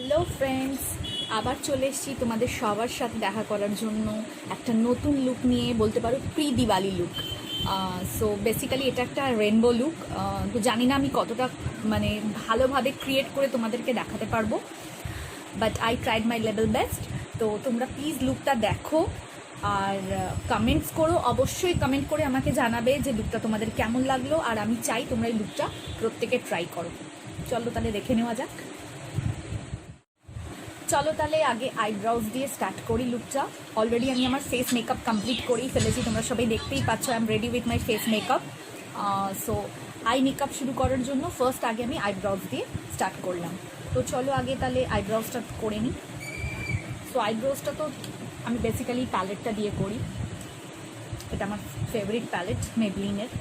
Hello friends, আবার চলে এসেছি তোমাদের সবার সাথে দেখা করার জন্য একটা নতুন লুক নিয়ে, বলতে পারো pre Diwali look. So basically এটা একটা রেনবো লুক। তো জানি না আমি কতটা মানে ভালোভাবে ক্রিয়েট করে তোমাদেরকে দেখাতে পারবো, but I tried my level best. তো তোমরা প্লিজ লুকটা দেখো আর কমেন্টস করো, অবশ্যই কমেন্ট করে আমাকে জানাবে যে লুকটা তোমাদের কেমন লাগলো, আর আমি চাই তোমরা এই লুকটা প্রত্যেকে ট্রাই করো। চলো তাহলে দেখে নেওয়া যাক। চলো তাহলে আগে আইব্রাউজ দিয়ে স্টার্ট করি লুকটা। অলরেডি আমি আমার ফেস মেকআপ কমপ্লিট করেই ফেলেছি, তোমরা সবাই দেখতেই পাচ্ছ I am ready with my face makeup. So eye makeup শুরু করার জন্য ফার্স্ট আগে আমি আইব্রাউজ দিয়ে স্টার্ট করলাম। তো চলো আগে তাহলে আইব্রাউজটা করে নিই। সো আইব্রাউজটা তো আমি বেসিক্যালি প্যালেটটা দিয়ে করি, এটা আমার ফেভারিট প্যালেট মেবলিনের।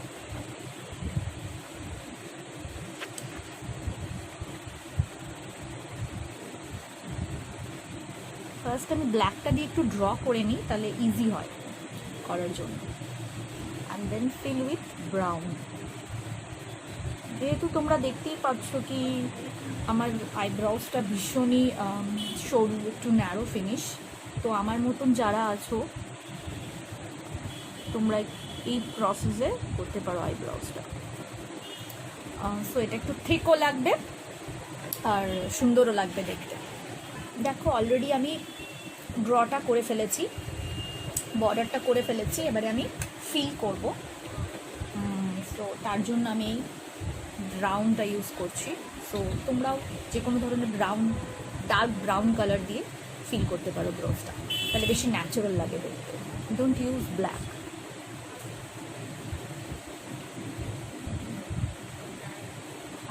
ফার্স্ট আমি ব্ল্যাকটা দিয়ে একটু ড্র করে নিই, তাহলে ইজি হয় করার জন্য। And then fill with brown. যেহেতু তোমরা দেখতেই পাচ্ছ কি আমার আইব্রাউজটা ভীষণই সরু, একটু ন্যারো ফিনিশ। তো আমার মতন যারা আছো তোমরা এই প্রসেসে করতে পারো আইব্রাউজটা। সো এটা একটু থিকও লাগবে আর সুন্দরও লাগবে দেখতে। দেখো অলরেডি আমি ড্রটা করে ফেলেছি, বর্ডারটা করে ফেলেছি, এবারে আমি ফিল করব। সো তার জন্য আমি এই ব্রাউনটা ইউজ করছি। সো তোমরাও যে কোনো ধরনের ব্রাউন, ডার্ক ব্রাউন কালার দিয়ে ফিল করতে পারো ব্রোজটা, তাহলে বেশি ন্যাচারাল লাগে দেখতে। Don't use black.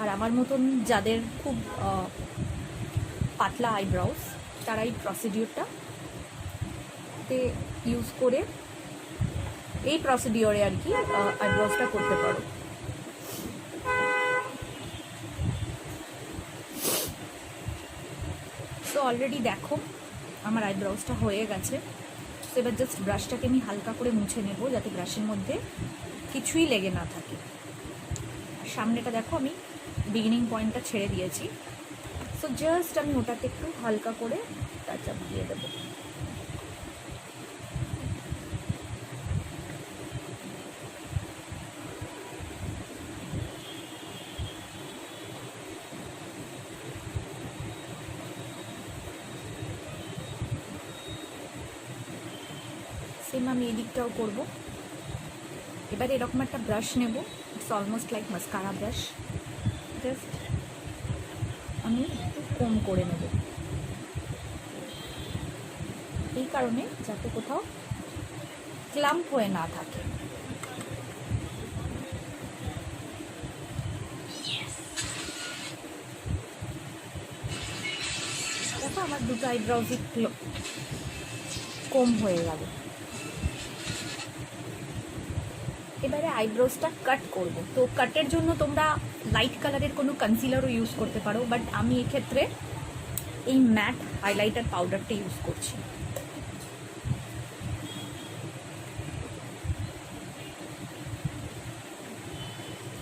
আর আমার মতন যাদের খুব পাতলা আইব্রাউজ, তারা এই প্রসিডিওরটা ইউজ করে এই প্রসিডিওরে আর কি আইব্রাউজটা করতে পারো। তো অলরেডি দেখো আমার আইব্রাউজটা হয়ে গেছে। তো এবার জাস্ট ব্রাশটাকে আমি হালকা করে মুছে নেব, যাতে ব্রাশের মধ্যে কিছুই লেগে না থাকে। সামনেটা দেখো আমি বিগিনিং পয়েন্টটা ছেড়ে দিয়েছি। সো জাস্ট আমি ওটাতে একটু হালকা করে টাচ আপ দিয়ে দেবো। সেম আমি এই দিকটাও করবো। এবার এরকম একটা ব্রাশ নেব, it's almost like mascara brush. Just আমি একটু কম করে নেব, এই কারণে যাতে কোথাও ক্লাম্প হয়ে না থাকে। দেখো আমার দুটো আইব্রাউজই কম হয়ে গেল। এবারে আইব্রোজটা কাট করব। তো কাটের জন্য তোমরা লাইট কালারের কোনো কনসিলারও ইউজ করতে পারো, বাট আমি এক্ষেত্রে এই ম্যাট হাইলাইটার পাউডারটা ইউজ করছি।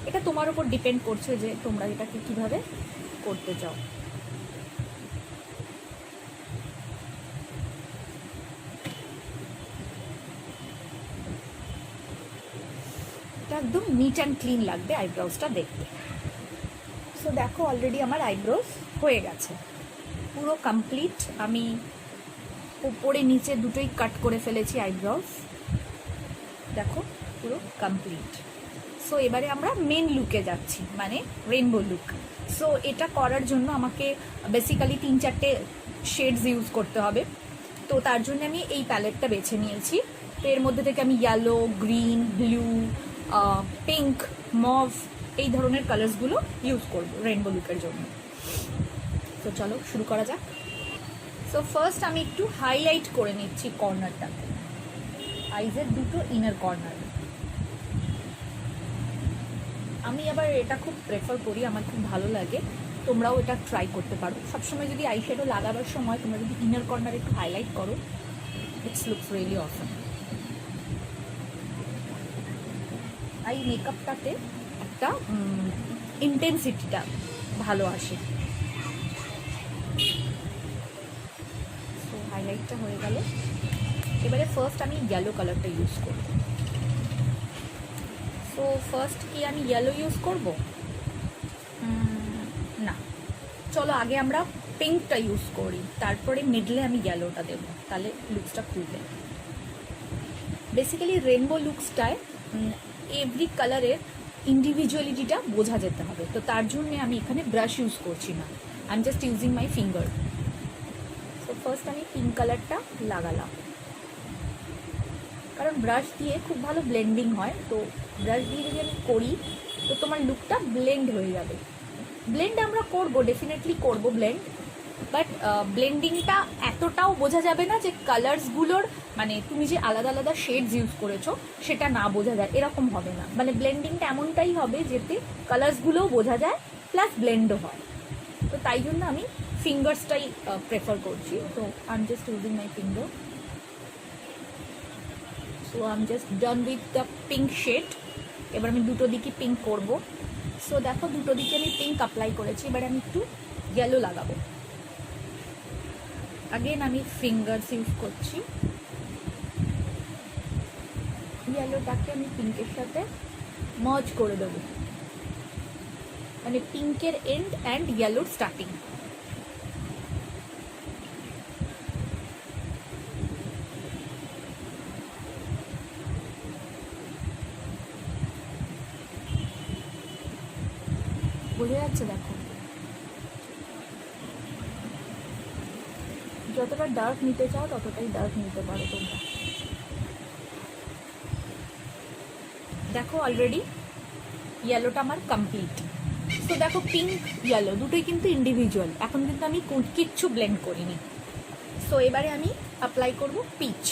এটা তোমার উপর ডিপেন্ড করছে যে তোমরা এটাকে কিভাবে করতে চাও। একদম নিট অ্যান্ড ক্লিন লাগবে আইব্রাউজটা দেখতে। সো দেখো অলরেডি আমার আইব্রোজ হয়ে গেছে, পুরো কমপ্লিট। আমি উপরে নিচে দুটোই কাট করে ফেলেছি আইব্রোজ, দেখো পুরো কমপ্লিট। সো এবারে আমরা মেন লুকে যাচ্ছি, মানে রেনবো লুক। সো এটা করার জন্য আমাকে বেসিক্যালি 3-4টে শেডস ইউজ করতে হবে। তো তার জন্য আমি এই প্যালেটটা বেছে নিয়েছি। তো এর মধ্যে থেকে আমি yellow, green, blue, pink, mauve এই ধরনের কালার্সগুলো ইউজ করবো রেনবো লুকের জন্য। তো চলো শুরু করা যাক। সো ফার্স্ট আমি একটু হাইলাইট করে নিচ্ছি কর্নারটাতে, আইজের দুটো ইনার কর্নার। আমি আবার এটা খুব প্রেফার করি, আমার খুব ভালো লাগে, তোমরাও এটা ট্রাই করতে পারো। সবসময় যদি আইশ্যাডো লাগাবার সময় তোমরা যদি ইনার কর্নার একটু হাইলাইট করো, ইটস লুকস রিয়েলি অসম। এই মেকআপটাতে একটা ইন্টেন্সিটিটা ভালো আসে। হাইলাইটটা হয়ে গেল, এবারে ফার্স্ট আমি ইয়েলো কালারটা ইউজ করব। সো ফার্স্ট কি আমি ইয়েলো ইউজ করব? না, চলো আগে আমরা পিঙ্কটা ইউজ করি, তারপরে মিডলে আমি ইয়েলোটা দেবো, তাহলে লুকসটা খুলবে। বেসিক্যালি রেনবো লুকসটায় এভরি কালারের ইন্ডিভিজুয়ালিটিটা বোঝা যেতে হবে, তো তার জন্যে আমি এখানে ব্রাশ ইউজ করছি না, I am just using my finger. So first আমি পিঙ্ক কালারটা লাগালাম, কারণ ব্রাশ দিয়ে খুব ভালো ব্লেন্ডিং হয়, তো ব্রাশ দিয়ে যদি আমি করি তো তোমার লুকটা ব্লেন্ড হয়ে যাবে। ব্লেন্ড আমরা করব, ডেফিনেটলি করব ব্লেন্ড, বাট ব্লেন্ডিংটা এতটাও বোঝা যাবে না যে কালার্সগুলোর মানে তুমি যে আলাদা আলাদা শেডস ইউজ করেছো সেটা না বোঝা যায়, এরকম হবে না। মানে ব্লেন্ডিংটা এমনটাই হবে যেতে কালার্সগুলোও বোঝা যায় প্লাস ব্লেন্ডও হয়, তো তাই জন্য আমি ফিঙ্গার্সটাই প্রেফার করছি। তো I am just using my finger. So I am just done with the pink shade. এবার আমি দুটো দিকে পিঙ্ক করব। সো দেখো দুটো দিকে আমি পিঙ্ক অ্যাপ্লাই করেছি, এবার আমি একটু ইয়েলো লাগাবো। আগেন আমি ফিঙ্গার্স ইউজ করছি, ইয়েলোটাকে আমি পিঙ্কের সাথে মার্জ করে দেবো, মানে পিঙ্কের এন্ড অ্যান্ড ইয়েলোর স্টার্টিং। বোঝা যাচ্ছে? দেখো যতটা ডার্ক নিতে চাও ততটাই ডার্ক নিতে পারো তোমরা। দেখো অলরেডি ইয়েলোটা আমার কমপ্লিট। তো দেখো পিঙ্ক ইয়েলো দুটোই কিন্তু ইন্ডিভিজুয়াল, এখন কিন্তু আমি কিচ্ছু ব্লেন্ড করিনি। সো এবারে আমি অ্যাপ্লাই করব পিচ,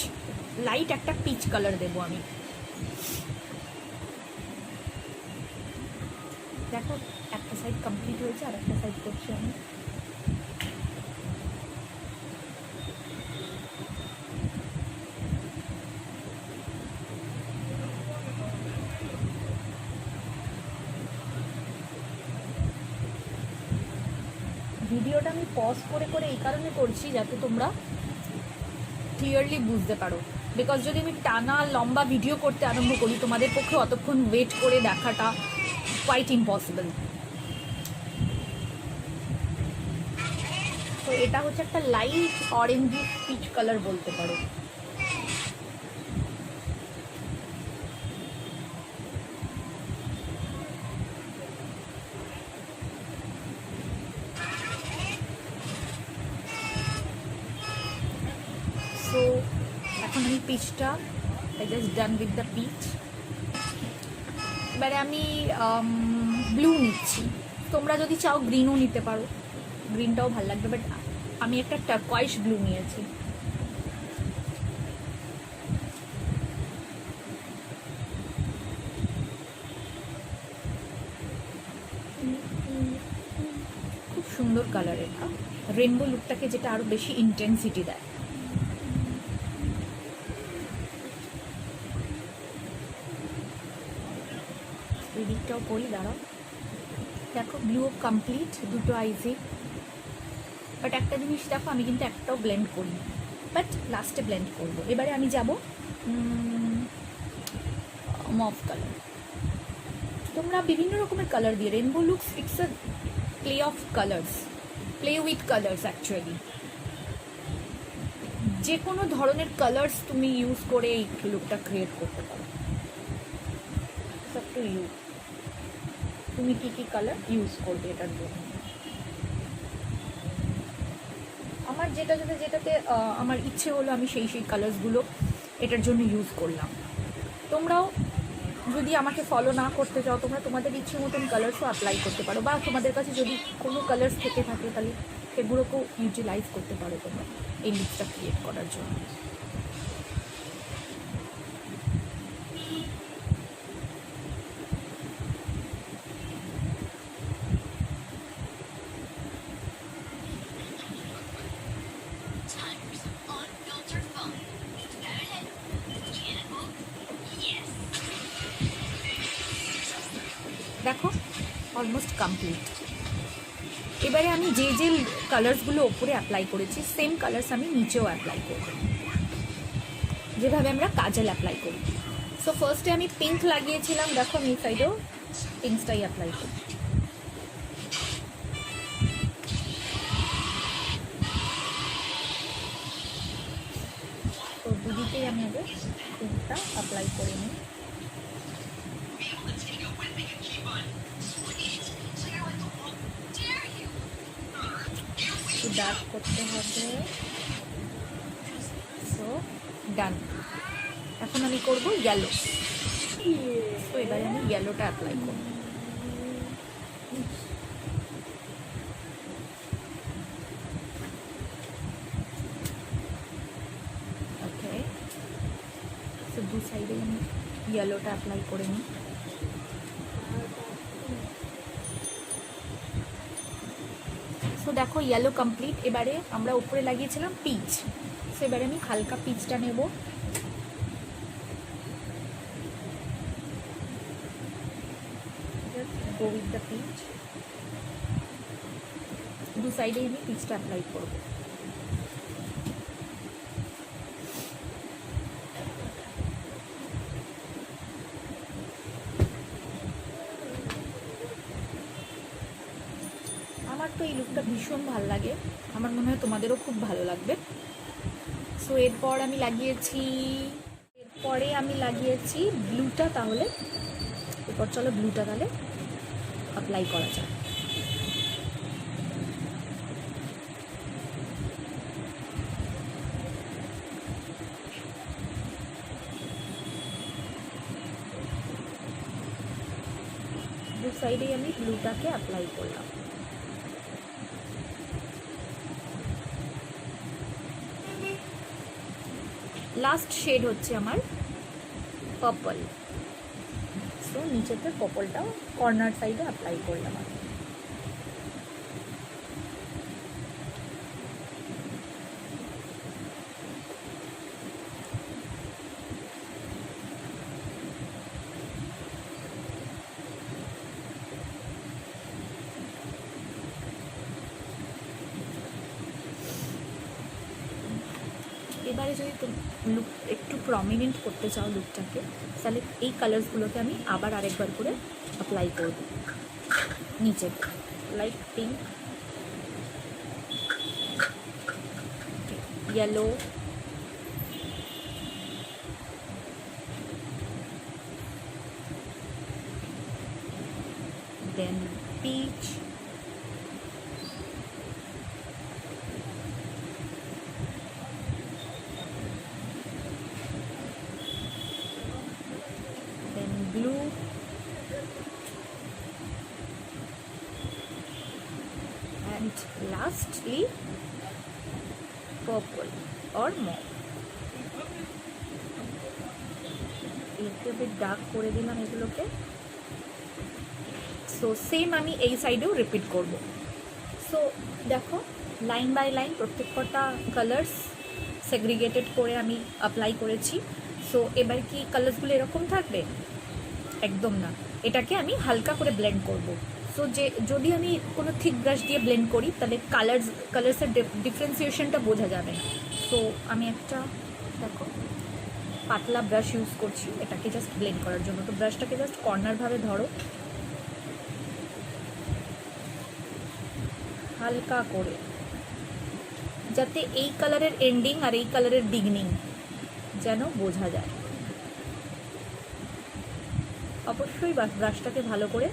লাইট একটা পিচ কালার দেবো আমি। দেখো একটা সাইড কমপ্লিট হয়েছে, আর একটা সাইড করছি আমি। ভিডিওটা আমি পজ করে করে এই কারণে করছি যাতে তোমরা ক্লিয়ারলি বুঝতে পারো, বিকজ যদি আমি টানা লম্বা ভিডিও করতে আরম্ভ করি তোমাদের পক্ষে অতক্ষণ ওয়েট করে দেখাটা কোয়াইট ইম্পসিবল। তো এটা হচ্ছে একটা লাইট অরেঞ্জি পিচ কালার বলতে পারো। সো এখন আমি পিচটা I just done with the pitch. এবারে আমি ব্লু নিচ্ছি, তোমরা যদি চাও গ্রিনও নিতে পারো, গ্রিনটাও ভালো লাগবে, বাট আমি একটা টার্কোয়াইশ ব্লু নিয়েছি। খুব সুন্দর কালার, এটা রেনবো লুকটাকে যেটা আরো বেশি ইন্টেন্সিটি দেয়। এই দিকটাও করি, দাঁড়াও। দেখো ব্লু কমপ্লিট, দুটো আইজি, বাট একটা জিনিস দেখো আমি কিন্তু একটাও ব্লেন্ড করিনি, বাট লাস্টে ব্লেন্ড করবো। এবারে আমি যাব মফ কালার। তোমরা বিভিন্ন রকমের কালার দিয়ে rainbow looks, it's a play of colours, play with colours actually. যে কোনো ধরনের কালার্স তুমি ইউজ করে এই লুকটা ক্রিয়েট করতে পারো, সব টু ইউ, তুমি কী কী কালার ইউজ করবে এটার জন্য। আমার যেটাতে আমার ইচ্ছে হলো আমি সেই কালার্সগুলো এটার জন্য ইউজ করলাম। তোমরাও যদি আমাকে ফলো না করতে চাও তোমরা তোমাদের ইচ্ছে মতন কালার্সও অ্যাপ্লাই করতে পারো, বা তোমাদের কাছে যদি কোনো কালার্স থেকে থাকে তাহলে সেগুলোকেও ইউটিলাইজ করতে পারো তোমরা এই লুকটা ক্রিয়েট করার জন্য। দেখো অলমোস্ট কমপ্লিট। এবারে আমি যে যে কালার্সগুলো ওপরে অ্যাপ্লাই করেছি সেম কালার্স আমি নিচেও অ্যাপ্লাই করব, যেভাবে আমরা কাজল অ্যাপ্লাই করি। সো ফার্স্টে আমি পিঙ্ক লাগিয়েছিলাম, দেখো আমি এই সাইডেও পিঙ্কসটাই অ্যাপ্লাই করি। তো দুদিকেই আমি আগে পিঙ্কটা অ্যাপ্লাই করে নিই। একটু ডার্ক করতে হবে। সো ডান। এখন আমি করব ইয়েলো। তো এবারে আমি ইয়েলোটা অ্যাপ্লাই করব। ওকে, তো দু সাইডে আমি ইয়েলোটা অ্যাপ্লাই করে নিই। সো দেখো ইয়েলো কমপ্লিট। এবারে আমরা উপরে লাগিয়েছিলাম পিচ, সো এবারে আমি হালকা পিচটা নেব। Go with the peach. দু সাইডে আমি পিচটা অ্যাপ্লাই করব। আমার তো এই লুকটা ভীষণ ভালো লাগে, আমার মনে হয় তোমাদেরও খুব ভালো লাগবে। সো এরপরে আমি লাগিয়েছি ব্লুটা। তাহলে এরপর চলো ব্লুটা তাহলে অ্যাপ্লাই করা যায়। দু সাইডেই আমি ব্লুটাকে অ্যাপ্লাই করলাম। লাস্ট শেড হচ্ছে আমার পার্পল। সো নিচেতে পার্পলটাও কর্নার সাইডে অ্যাপ্লাই করলাম আমি। এবারে যদি লুক একটু প্রমিনেন্ট করতে চাও লুকটাকে, তাহলে এই কালার্সগুলোকে আমি আবার আরেকবার করে অ্যাপ্লাই করব নিচে, like pink, yellow, then peach, blue, and lastly purple or mauve. একটু ডার্ক করে দিলাম এগুলোকে। সো সেম আমি এই সাইডেও রিপিট করব। সো দেখো লাইন বাই লাইন প্রত্যেকটা কালার্স সেগ্রিগেটেড করে আমি অ্যাপ্লাই করেছি। সো এবার কি কালার্সগুলো এরকম থাকবে? একদম না, এটাকে আমি হালকা করে ব্লেন্ড করব। সো যদি আমি কোনো থিক ব্রাশ দিয়ে ব্লেন্ড করি তাহলে কালার্সের ডিফারেন্সিয়েশনটা বোঝা যাবে না। সো আমি একটা দেখো পাতলা ব্রাশ ইউজ করছি এটাকে জাস্ট ব্লেন্ড করার জন্য। তো ব্রাশটাকে জাস্ট কর্নারভাবে ধরো, হালকা করে, যাতে এই কালারের এন্ডিং আর এই কালারের বিগিনিং যেন বোঝা যায়। অবশ্যই ব্রাশটাকে ভালো করে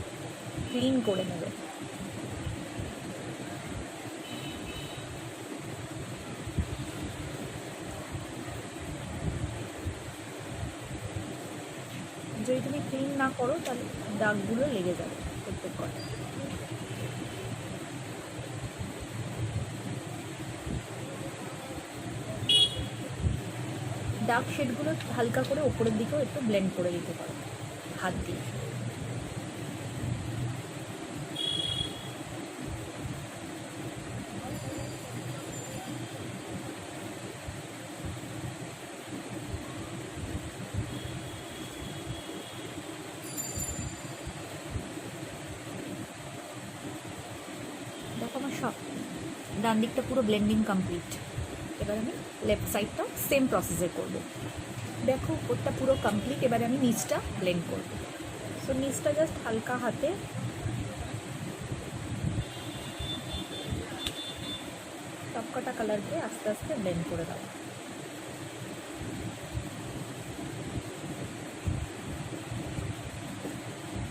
ক্লিন করে নেবে। যদি তুমি ক্লিন না করো তাহলে দাগগুলো লেগে যাবে প্রত্যেক কটা। ডার্ক শেডগুলো হালকা করে ওপরের দিকেও একটু ব্লেন্ড করে দিতে পারো হাত দিয়ে। দেখো আমার ডান দিকটা পুরো ব্লেন্ডিং কমপ্লিট। এবার আমি লেফট সাইডটাও সেম প্রসেসে করব। দেখো উপরটা পুরো কমপ্লিট, এবারে আমি নিচটা ব্লেন্ড করব। সো নিচটা জাস্ট হালকা হাতে সবকটা কালারকে আস্তে আস্তে ব্লেন্ড করে দাও।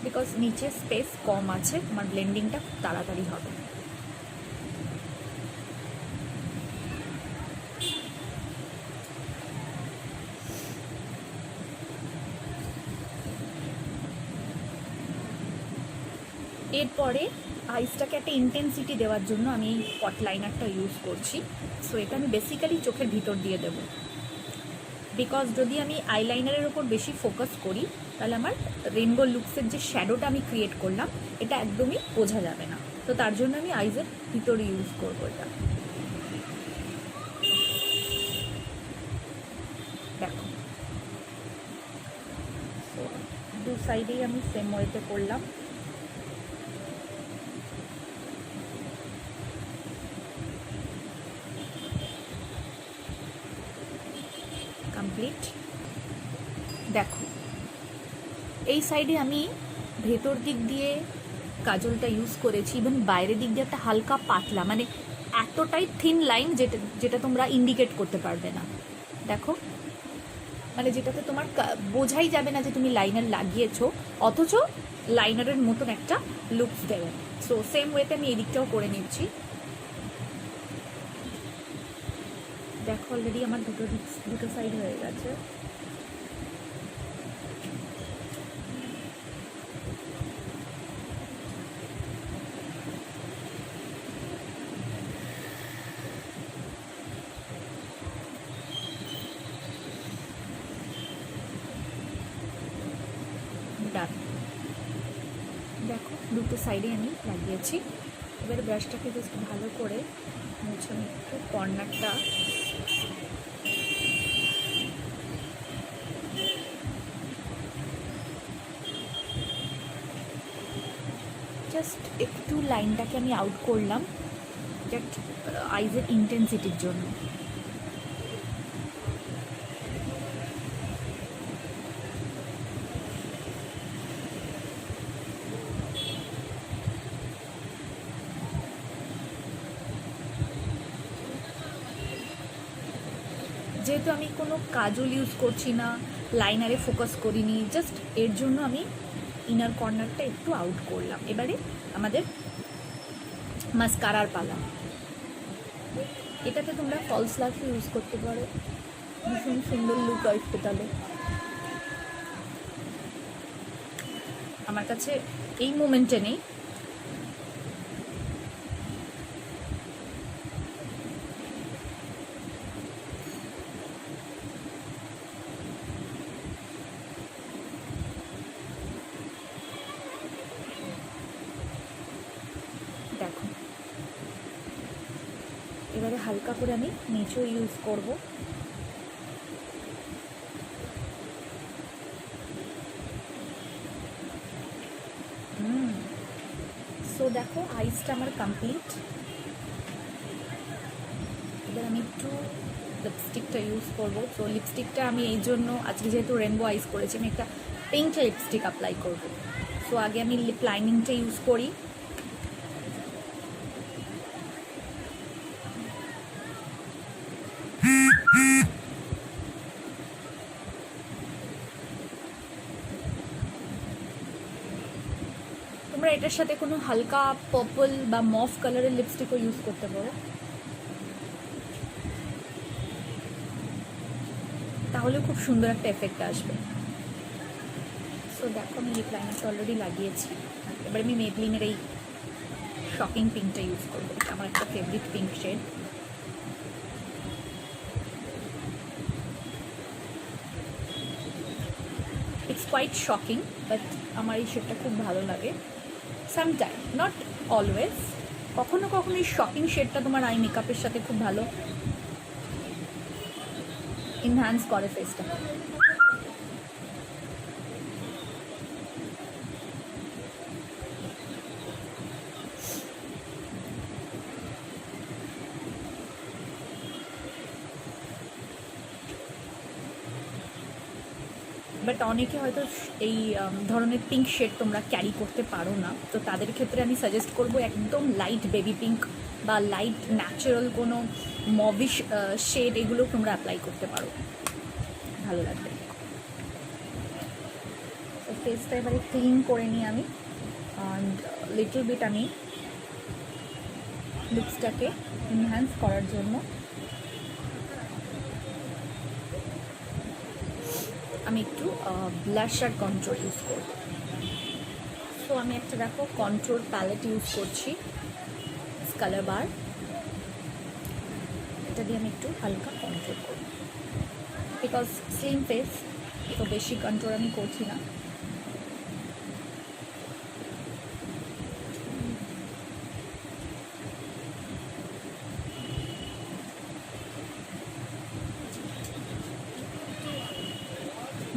বিকজ নিচে স্পেস কম আছে, আমার ব্লেন্ডিংটা খুব তাড়াতাড়ি হবে। এরপরে আইসটাকে একটা ইন্টেন্সিটি দেওয়ার জন্য আমি এই পট লাইনারটা ইউজ করছি। সো এটা আমি বেসিক্যালি চোখের ভিতর দিয়ে দেবো, বিকজ যদি আমি আইলাইনারের ওপর বেশি ফোকাস করি তাহলে আমার রেনবো লুকসের যে শ্যাডোটা আমি ক্রিয়েট করলাম এটা একদমই বোঝা যাবে না। তো তার জন্য আমি আইজের ভিতরে ইউজ করবো এটা। দেখো দু সাইডেই আমি সেম ওয়েতে করলাম। কমপ্লিট। দেখো এই সাইডে আমি ভেতর দিক দিয়ে কাজলটা ইউজ করেছি, ইভেন বাইরের দিক দিয়ে একটা হালকা পাতলা, মানে এতটাই থিন লাইন যেটা তোমরা ইন্ডিকেট করতে পারবে না। দেখো মানে যেটাতে তোমার বোঝাই যাবে না যে তুমি লাইনার লাগিয়েছো, অথচ লাইনারের মতন একটা লুকস দেবে। সো সেম ওয়েতে আমি এই দিকটাও করে নিচ্ছি। দেখো অলরেডি আমার দুটো সাইড হয়ে গেছে। ডান। দেখো দুটো সাইডে আমি লাগিয়েছি। এবার ব্রাশটাকে জাস্ট ভালো করে মুছে আমি একটু কর্নারটা জাস্ট একটু লাইনটাকে আমি আউট করলাম জাস্ট আইজের ইন্টেন্সিটির জন্য। যেহেতু আমি কোনো কাজল ইউজ করছি না, লাইনারে ফোকাস করিনি, জাস্ট এর জন্য আমি ইনার কর্নারটা একটু আউট করলাম। এবারে আমাদের মাস্কারার পালা। এটাতে তোমরা ফলস লাশ ইউজ করতে পারো, ভীষণ সুন্দর লুক আসবে। তাহলে আমার কাছে এই মোমেন্টে নেই। দেখো এবারে হালকা করে আমি নিচেও ইউজ করব। সো দেখো আইসটা আমার কমপ্লিট। এবার আমি একটু লিপস্টিকটা ইউজ করবো। সো লিপস্টিকটা আমি এই জন্য আজকে যেহেতু রেনবো আইস করেছি, আমি একটা পিঙ্ক লিপস্টিক অ্যাপ্লাই করবো। সো আগে আমি লিপ লাইনিংটা ইউজ করি। তোমরা এটার সাথে কোনো হালকা পার্পল বা মফ কালারের লিপস্টিকও ইউজ করতে পারো, তাহলে খুব সুন্দর একটা এফেক্ট আসবে। সো দেখো আমি লিপ লাইনারটা অলরেডি লাগিয়েছি। এবার আমি মেবলিনের এই শকিং পিঙ্কটা ইউজ করবো, এটা আমার একটা favourite pink shade. It's quite shocking, but আমার এই শেডটা খুব ভালো লাগে। সামটাইম, নট অলওয়েজ, কখনো কখনো এই শকিং শেডটা তোমার আই মেকআপের সাথে খুব ভালো এনহ্যান্স করে ফেসটা। বাট অনেকে হয়তো এই ধরনের পিঙ্ক শেড তোমরা ক্যারি করতে পারো না, তো তাদের ক্ষেত্রে আমি সাজেস্ট করবো একদম লাইট বেবি পিঙ্ক বা লাইট ন্যাচারাল কোনো মভিশ শেড এগুলো তোমরা অ্যাপ্লাই করতে পারো, ভালো লাগবে। তো ফেসটা এবারে ক্লিন করে নিই আমি, অ্যান্ড লিটল বিট আমি লুকসটাকে এনহ্যান্স করার জন্য আমি একটু ব্লাশ আর কন্ট্রোল ইউজ করব। সো আমি একটা দেখো কন্ট্রোল প্যালেট ইউজ করছি, কালার বার, এটা দিয়ে আমি একটু হালকা কন্ট্রোল করব, বিকজ স্লিম ফেস তো বেশি কন্ট্রোল আমি করছি না।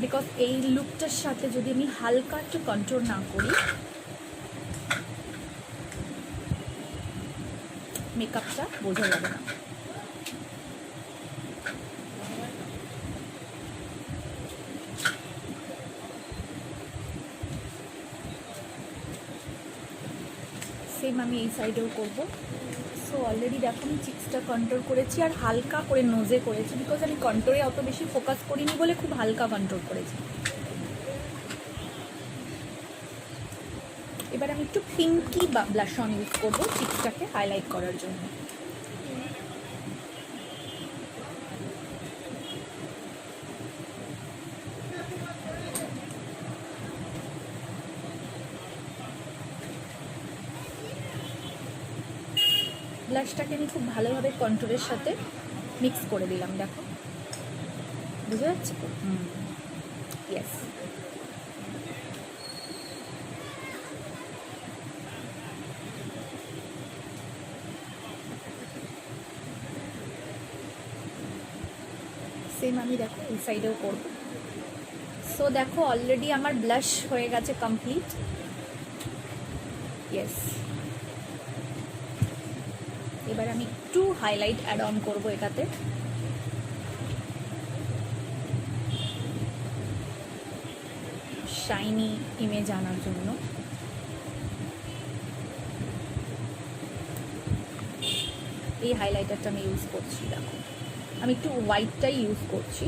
বিকজ এই লুকটার সাথে যদি আমি হালকা একটু কন্ট্রোল না করি, মেকআপটা বোঝা যাবে না। সেম আমি এই সাইডেও করবো। সো অলরেডি দেখো আমি চিক্সটা কন্ট্রোল করেছি আর হালকা করে নোজে করেছি, বিকজ আমি কন্ট্রোলে অত বেশি ফোকাস করিনি বলে খুব হালকা কন্ট্রোল করেছি। এবার আমি একটু পিঙ্কি বা ব্লাশ অন ইউজ করবো চিক্সটাকে হাইলাইট করার জন্য। ব্লাশটাকে আমি খুব ভালোভাবে কন্ট্রোলের সাথে মিক্স করে দিলাম, দেখো বুঝা যাচ্ছে তো? ইয়েস। সেম আমি দেখো এই সাইডেও করব। সো দেখো অলরেডি আমার ব্লাশ হয়ে গেছে কমপ্লিট। ইয়েস, এবার আমি একটু হাইলাইট অ্যাড অন করবো এটাতে। শাইনি ইমেজ আনার জন্য এই হাইলাইটারটা আমি ইউজ করছি। দেখো আমি একটু হোয়াইটটাই ইউজ করছি।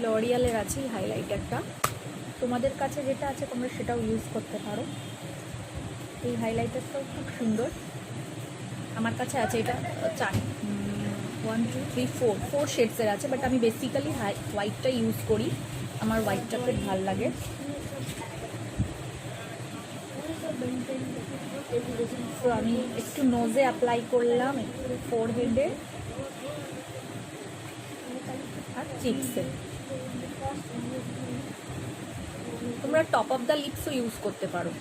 লরিয়ালের আছে এই হাইলাইটারটা, তোমাদের কাছে যেটা আছে তোমরা সেটাও ইউজ করতে পারো। এই হাইলাইটারটাও খুব সুন্দর, আমার কাছে আছে এটা 1 2 3 4 শেডসের আছে, বাট আমি বেসিক্যালি হোয়াইটটা ইউজ করি, আমার হোয়াইটটা খুব ভালো লাগে। তো আমি একটু নোজে অ্যাপ্লাই করলাম, একটু ফোরহেডে আর চিপসে। তোমরা টপ অফ দ্য লিপসও ইউজ করতে পারো।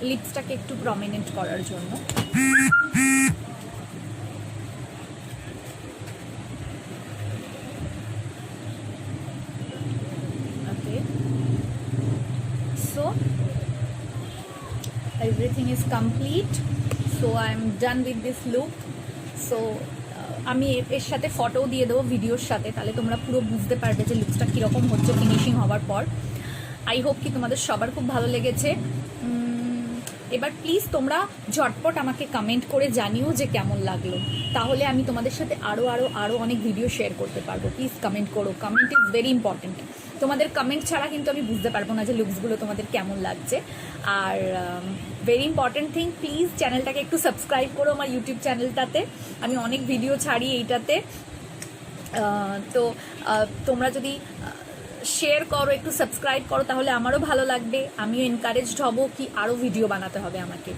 লিপসটাকে একটু প্রমিনেন্ট করার জন্য। ওকে, so everything is complete, so I am done with this look. So আমি এর সাথে ফটোও দিয়ে দেবো ভিডিওর সাথে, তাহলে তোমরা পুরো বুঝতে পারবে যে লুকসটা কীরকম হচ্ছে ফিনিশিং হওয়ার পর। আই হোপ কি তোমাদের সবার খুব ভালো লেগেছে। এবার প্লিজ তোমরা ঝটপট আমাকে কমেন্ট করে জানিও যে কেমন লাগলো, তাহলে আমি তোমাদের সাথে আরও অনেক ভিডিও শেয়ার করতে পারবো। প্লিজ কমেন্ট করো, কমেন্ট ইজ ভেরি ইম্পর্টেন্ট। তোমাদের কমেন্ট ছাড়া কিন্তু আমি বুঝতে পারবো না যে লুকসগুলো তোমাদের কেমন লাগছে। Are very important thing, please চ্যানেলটাকে একটু সাবস্ক্রাইব করো আমার ইউটিউব চ্যানেলটাতে, আমি অনেক ভিডিও ছাড়ি এইটাতে। তো তোমরা যদি শেয়ার করো, একটু সাবস্ক্রাইব করো, তাহলে আমারও ভালো লাগবে, আমিও এনকারেজড হব কি আরও ভিডিও বানাতে হবে আমাকে।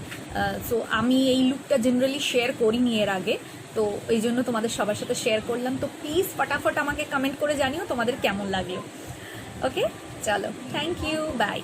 সো আমি এই লুকটা জেনারেলি শেয়ার করিনি এর আগে, তো এই জন্য তোমাদের সবার সাথে শেয়ার করলাম। তো প্লিজ ফটাফট আমাকে কমেন্ট করে জানিও তোমাদের কেমন লাগলো। ওকে, চলো, থ্যাংক ইউ, বাই।